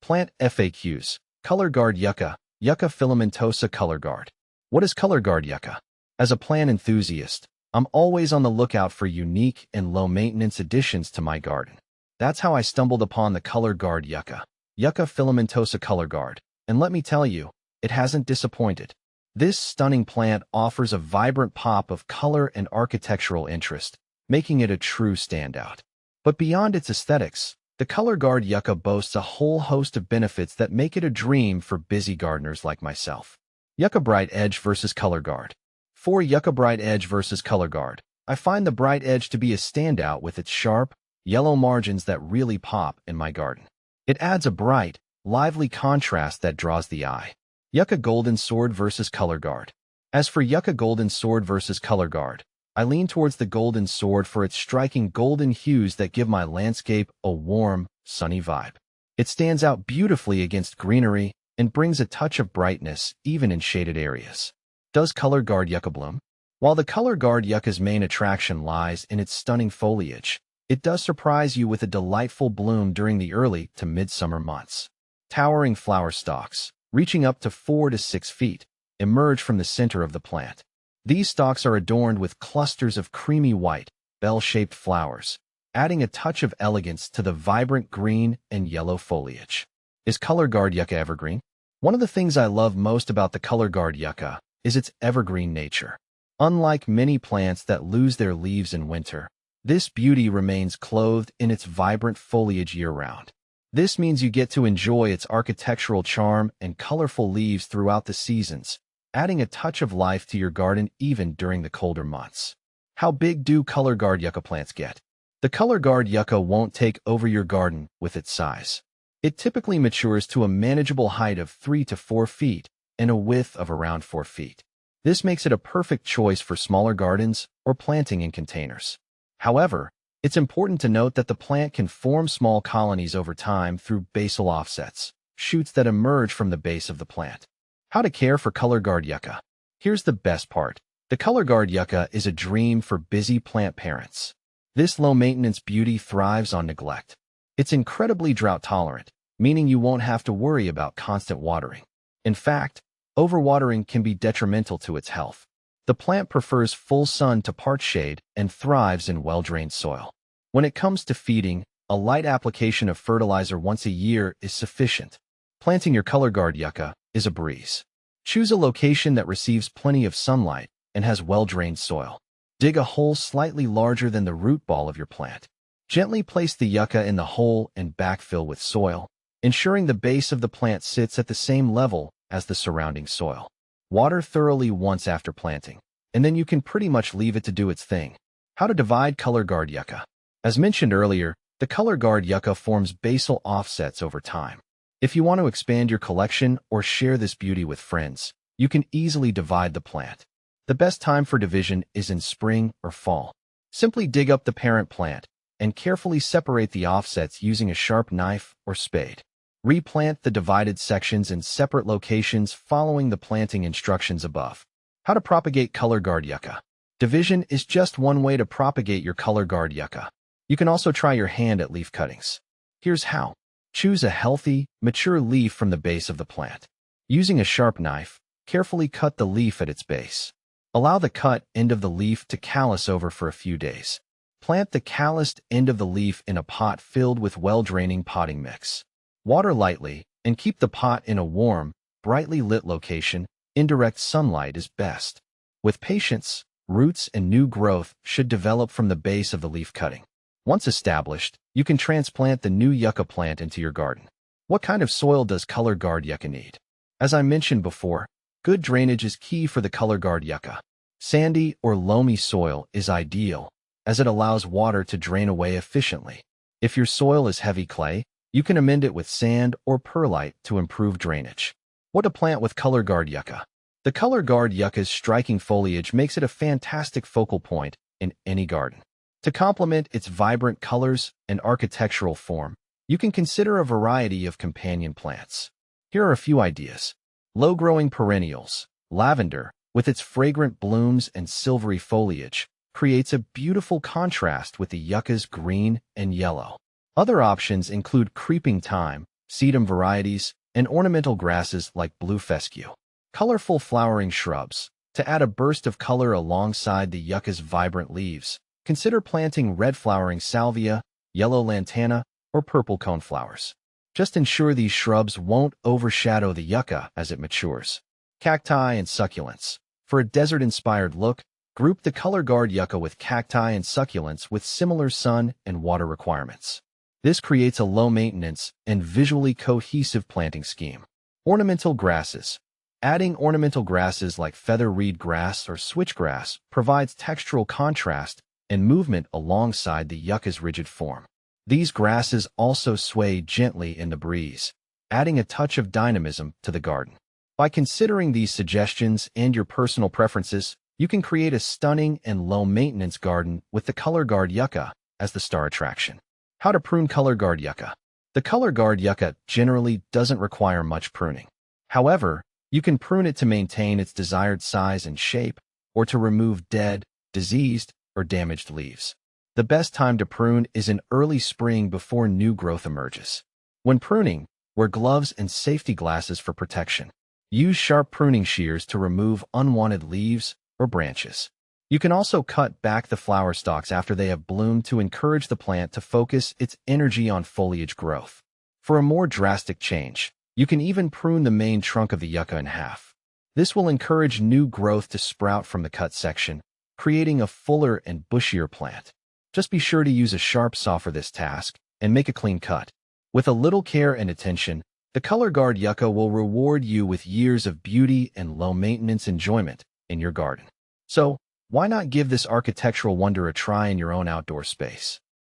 Plant FAQs. Color Guard Yucca. Yucca Filamentosa Color Guard. What is Color Guard Yucca? As a plant enthusiast, I'm always on the lookout for unique and low-maintenance additions to my garden. That's how I stumbled upon the Color Guard Yucca. Yucca Filamentosa Color Guard. And let me tell you, it hasn't disappointed. This stunning plant offers a vibrant pop of color and architectural interest, making it a true standout. But beyond its aesthetics, the Color Guard Yucca boasts a whole host of benefits that make it a dream for busy gardeners like myself. Yucca Bright Edge versus Color Guard. For Yucca Bright Edge versus Color Guard, I find the Bright Edge to be a standout with its sharp, yellow margins that really pop in my garden. It adds a bright, lively contrast that draws the eye. Yucca Golden Sword versus Color Guard. As for Yucca Golden Sword versus Color Guard, I lean towards the Golden Sword for its striking golden hues that give my landscape a warm, sunny vibe. It stands out beautifully against greenery and brings a touch of brightness even in shaded areas. Does Color Guard Yucca bloom? While the Color Guard Yucca's main attraction lies in its stunning foliage, it does surprise you with a delightful bloom during the early to midsummer months. Towering flower stalks, reaching up to 4 to 6 feet, emerge from the center of the plant. These stalks are adorned with clusters of creamy white, bell-shaped flowers, adding a touch of elegance to the vibrant green and yellow foliage. Is Color Guard Yucca evergreen? One of the things I love most about the Color Guard Yucca is its evergreen nature. Unlike many plants that lose their leaves in winter, this beauty remains clothed in its vibrant foliage year-round. This means you get to enjoy its architectural charm and colorful leaves throughout the seasons, adding a touch of life to your garden even during the colder months. How big do Color Guard Yucca plants get? The Color Guard Yucca won't take over your garden with its size. It typically matures to a manageable height of 3 to 4 feet and a width of around 4 feet. This makes it a perfect choice for smaller gardens or planting in containers. However, it's important to note that the plant can form small colonies over time through basal offsets, shoots that emerge from the base of the plant. How to care for Color Guard Yucca. Here's the best part. The Color Guard Yucca is a dream for busy plant parents. This low-maintenance beauty thrives on neglect. It's incredibly drought-tolerant, meaning you won't have to worry about constant watering. In fact, overwatering can be detrimental to its health. The plant prefers full sun to part shade and thrives in well-drained soil. When it comes to feeding, a light application of fertilizer once a year is sufficient. Planting your Color Guard Yucca is a breeze. Choose a location that receives plenty of sunlight and has well-drained soil. Dig a hole slightly larger than the root ball of your plant. Gently place the yucca in the hole and backfill with soil, ensuring the base of the plant sits at the same level as the surrounding soil. Water thoroughly once after planting, and then you can pretty much leave it to do its thing. How to divide Color Guard Yucca. As mentioned earlier, the Color Guard Yucca forms basal offsets over time. If you want to expand your collection or share this beauty with friends, you can easily divide the plant. The best time for division is in spring or fall. Simply dig up the parent plant and carefully separate the offsets using a sharp knife or spade. Replant the divided sections in separate locations following the planting instructions above. How to propagate Color Guard Yucca. Division is just one way to propagate your Color Guard Yucca. You can also try your hand at leaf cuttings. Here's how. Choose a healthy, mature leaf from the base of the plant. Using a sharp knife, carefully cut the leaf at its base. Allow the cut end of the leaf to callus over for a few days. Plant the calloused end of the leaf in a pot filled with well-draining potting mix. Water lightly and keep the pot in a warm, brightly lit location. Indirect sunlight is best. With patience, roots and new growth should develop from the base of the leaf cutting. Once established, you can transplant the new yucca plant into your garden. What kind of soil does Color Guard Yucca need? As I mentioned before, good drainage is key for the Color Guard Yucca. Sandy or loamy soil is ideal, as it allows water to drain away efficiently. If your soil is heavy clay, you can amend it with sand or perlite to improve drainage. What to plant with Color Guard Yucca? The Color Guard Yucca's striking foliage makes it a fantastic focal point in any garden. To complement its vibrant colors and architectural form, you can consider a variety of companion plants. Here are a few ideas. Low-growing perennials. Lavender, with its fragrant blooms and silvery foliage, creates a beautiful contrast with the yucca's green and yellow. Other options include creeping thyme, sedum varieties, and ornamental grasses like blue fescue. Colorful flowering shrubs. To add a burst of color alongside the yucca's vibrant leaves, consider planting red flowering salvia, yellow lantana, or purple coneflowers. Just ensure these shrubs won't overshadow the yucca as it matures. Cacti and succulents. For a desert-inspired look, group the color guard yucca with cacti and succulents with similar sun and water requirements. This creates a low-maintenance and visually cohesive planting scheme. Ornamental grasses. Adding ornamental grasses like feather reed grass or switchgrass provides textural contrast and movement alongside the yucca's rigid form. These grasses also sway gently in the breeze, adding a touch of dynamism to the garden. By considering these suggestions and your personal preferences, you can create a stunning and low-maintenance garden with the color guard yucca as the star attraction. How to prune color guard yucca. The color guard yucca generally doesn't require much pruning. However, you can prune it to maintain its desired size and shape, or to remove dead, diseased, or damaged leaves. The best time to prune is in early spring before new growth emerges. When pruning, wear gloves and safety glasses for protection. Use sharp pruning shears to remove unwanted leaves or branches. You can also cut back the flower stalks after they have bloomed to encourage the plant to focus its energy on foliage growth. For a more drastic change, you can even prune the main trunk of the yucca in half. This will encourage new growth to sprout from the cut section, creating a fuller and bushier plant. Just be sure to use a sharp saw for this task and make a clean cut. With a little care and attention, the color guard yucca will reward you with years of beauty and low-maintenance enjoyment in your garden. So, why not give this architectural wonder a try in your own outdoor space?